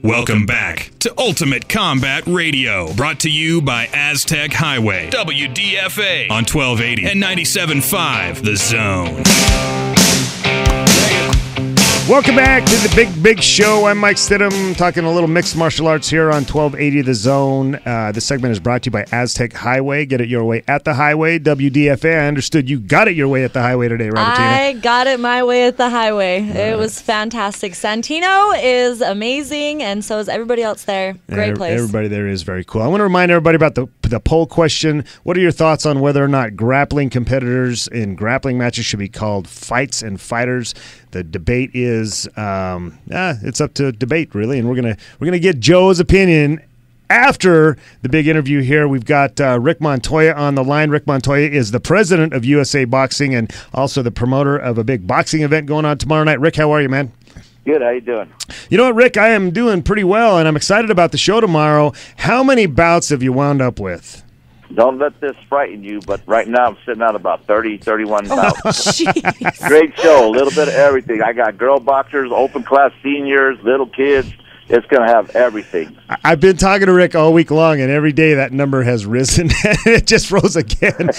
Welcome back to Ultimate Combat Radio, brought to you by Aztec Highway, WDFA on 1280 and 97.5 The Zone. Welcome back to the big show. I'm Mike Stidham, talking a little mixed martial arts here on 1280 The Zone. This segment is brought to you by Aztec Highway. Get it your way at the highway. WDFA. I understood you got it your way at the highway today, Robertina. I got it my way at the highway. It was fantastic. Santino is amazing, and so is everybody else there. Great place. Everybody there is very cool. I want to remind everybody about the poll question. What are your thoughts on whether or not grappling competitors in grappling matches should be called fights and fighters? The debate is it's up to debate, really, and we're gonna get Joe's opinion after the big interview here. We've got Rick Montoya on the line. Rick Montoya is the president of USA Boxing and also the promoter of a big boxing event going on tomorrow night. Rick, how are you, man? Good. How you doing? You know what, Rick? I am doing pretty well, and I'm excited about the show tomorrow. How many bouts have you wound up with? Don't let this frighten you, but right now I'm sitting at about 30, 31 bouts. Jeez. Great show, a little bit of everything. I got girl boxers, open class seniors, little kids. It's going to have everything. I've been talking to Rick all week long, and every day that number has risen. It just rose again.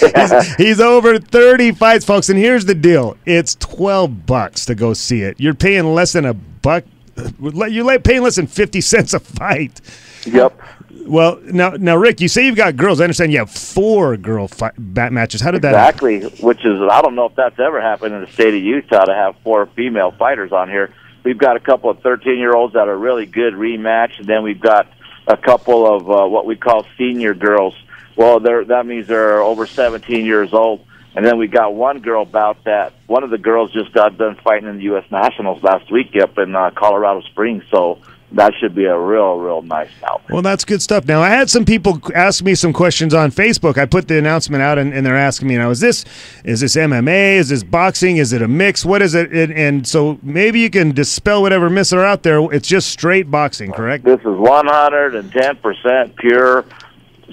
He's over 30 fights, folks, and here's the deal. It's $12 to go see it. You're paying less than $1. You're paying less than 50 cents a fight. Yep. Well, now, Rick, you say you've got girls. I understand you have 4 girl matches. How did that happen? Exactly, which is, I don't know if that's ever happened in the state of Utah to have 4 female fighters on here. We've got a couple of 13-year-olds that are really good rematch, and then we've got a couple of what we call senior girls. Well, that means they're over 17 years old. And then we got one girl bout that one of the girls just got done fighting in the U.S. Nationals last week up in Colorado Springs, so that should be a real nice bout. Well, that's good stuff. Now, I had some people ask me some questions on Facebook. I put the announcement out, and they're asking me, is this MMA? Is this boxing? Is it a mix? What is it? And so maybe you can dispel whatever myths are out there. It's just straight boxing, correct? This is 110% pure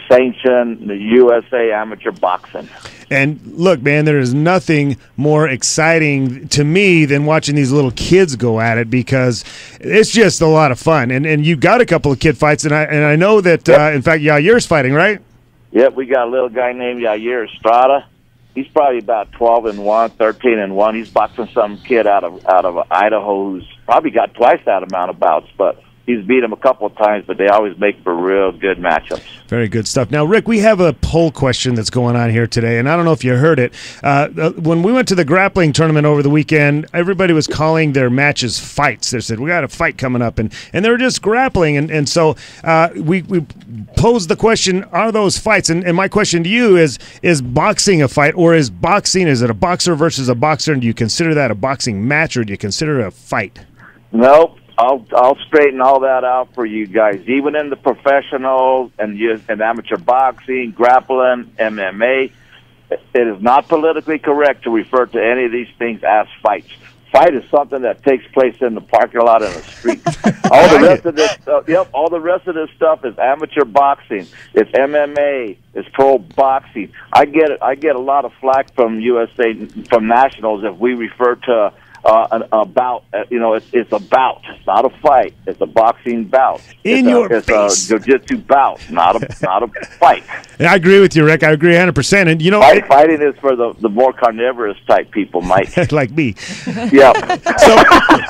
sanctioned USA amateur boxing. And look, man, there is nothing more exciting to me than watching these little kids go at it, because it's just a lot of fun. And you got a couple of kid fights, and I know that, in fact, Yair's fighting, right? Yep, we got a little guy named Yair Estrada. He's probably about 12-1, 13-1. He's boxing some kid out of Idaho who's probably got twice that amount of bouts, but he's beat him a couple of times, but they always make for real good matchups. Very good stuff. Now, Rick, we have a poll question that's going on here today, and I don't know if you heard it. When we went to the grappling tournament over the weekend, everybody was calling their matches fights. They said, we got a fight coming up, and they were just grappling. And so we posed the question, are those fights? And my question to you is boxing a fight, or is it a boxer versus a boxer, and do you consider that a boxing match, or do you consider it a fight? Nope. I'll straighten all that out for you guys. Even in the professional and amateur boxing, grappling, MMA, it is not politically correct to refer to any of these things as fights. Fight is something that takes place in the parking lot in the street. All the rest of this stuff is amateur boxing. It's MMA. It's pro boxing. I get a lot of flack from from nationals if we refer to a bout. It's a bout. It's not a fight. It's a boxing bout. It's a jiu-jitsu bout, not a fight. I agree with you, Rick. I agree 100%. And fighting is for the more carnivorous type people, Mike. Like me. Yeah.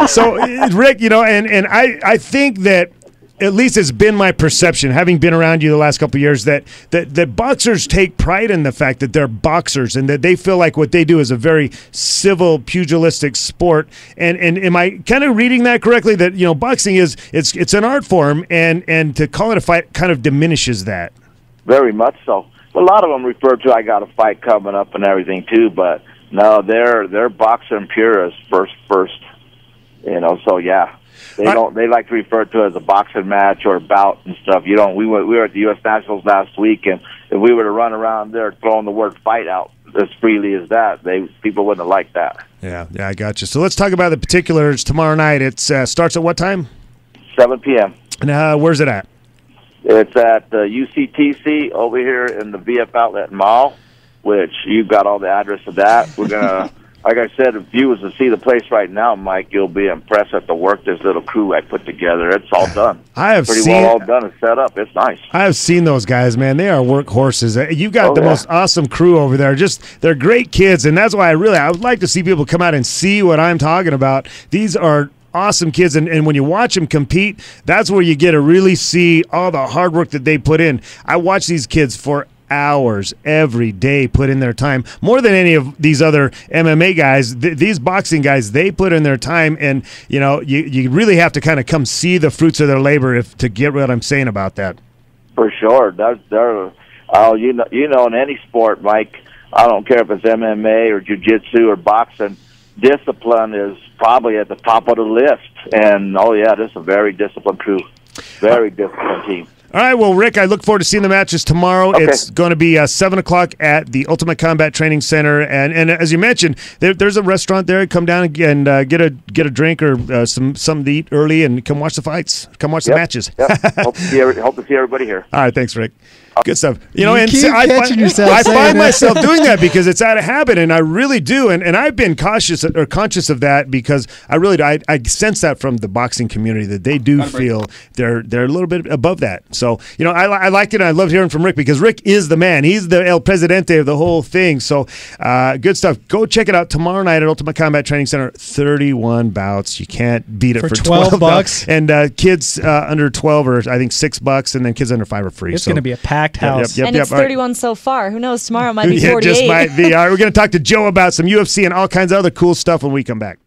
So Rick, and I think that, at least it's been my perception, having been around you the last couple of years, that boxers take pride in the fact that they're boxers and that they feel like what they do is a very civil, pugilistic sport. And am I kind of reading that correctly? That boxing it's an art form, and to call it a fight kind of diminishes that. Very much so. A lot of them refer to, I got a fight coming up and everything too, but no, they're boxing purists first. So yeah. They like to refer to it as a boxing match or a bout and stuff. We were at the U.S. Nationals last week, and if we were to run around there throwing the word fight out as freely as that, people wouldn't have liked that. Yeah, I got you. So let's talk about the particulars tomorrow night. It starts at what time? 7 p.m. And where's it at? It's at UCTC over here in the VF Outlet Mall, which you've got all the address of that. We're gonna like I said, if you was to see the place right now, Mike, you'll be impressed at the work this little crew I put together. It's all done. I have pretty seen, well all done and set up. It's nice. I have seen those guys, man. They are workhorses. You've got the most awesome crew over there. They're great kids, and that's why I would like to see people come out and see what I'm talking about. These are awesome kids, and when you watch them compete, that's where you get to really see all the hard work that they put in. I watch these kids for hours every day, put in their time more than any of these other MMA guys. These boxing guys, they put in their time, and you really have to kind of come see the fruits of their labor to get what I'm saying about that. For sure, in any sport, Mike. I don't care if it's MMA or jiu-jitsu or boxing. Discipline is probably at the top of the list, and this is a very disciplined crew, very disciplined team. All right, well, Rick, I look forward to seeing the matches tomorrow. Okay. It's going to be 7 o'clock at the Ultimate Combat Training Center, and as you mentioned, there's a restaurant there. Come down and get a drink or something to eat early, and come watch the fights. Come watch the matches. Yep. Hope to see everybody here. All right, thanks, Rick. Good stuff. I find myself doing that because it's out of habit, and I really do. And I've been conscious of that because I sense that from the boxing community that they do feel they're a little bit above that. So I like it, and I love hearing from Rick because Rick is the man. He's the El Presidente of the whole thing. So good stuff. Go check it out tomorrow night at Ultimate Combat Training Center. 31 bouts. You can't beat it for $12 bucks. And kids under 12 are I think $6, and then kids under 5 are free. It's going to be a packed house. And it's 31 so far. Who knows? Tomorrow might be 48. It just might be. All right, we're going to talk to Joe about some UFC and all kinds of other cool stuff when we come back.